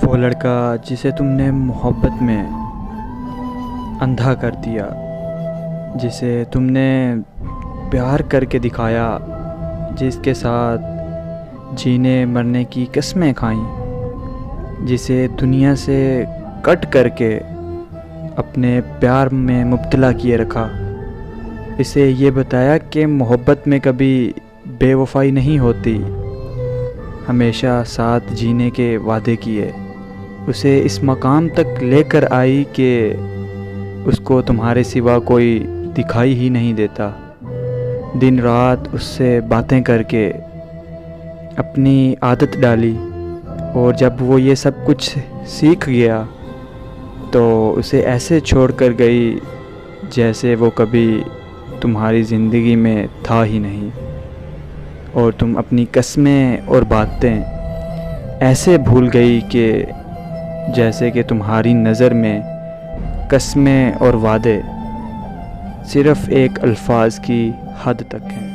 वो लड़का जिसे तुमने मोहब्बत में अंधा कर दिया, जिसे तुमने प्यार करके दिखाया, जिसके साथ जीने मरने की कस्में खाईं, जिसे दुनिया से कट करके अपने प्यार में मुब्तला किए रखा, इसे ये बताया कि मोहब्बत में कभी बेवफाई नहीं होती, हमेशा साथ जीने के वादे किए, उसे इस मकाम तक लेकर आई कि उसको तुम्हारे सिवा कोई दिखाई ही नहीं देता। दिन रात उससे बातें करके अपनी आदत डाली, और जब वो ये सब कुछ सीख गया तो उसे ऐसे छोड़ कर गई जैसे वो कभी तुम्हारी ज़िंदगी में था ही नहीं, और तुम अपनी कस्में और बातें ऐसे भूल गई कि जैसे कि तुम्हारी नज़र में कस्में और वादे सिर्फ़ एक अल्फाज की हद तक हैं।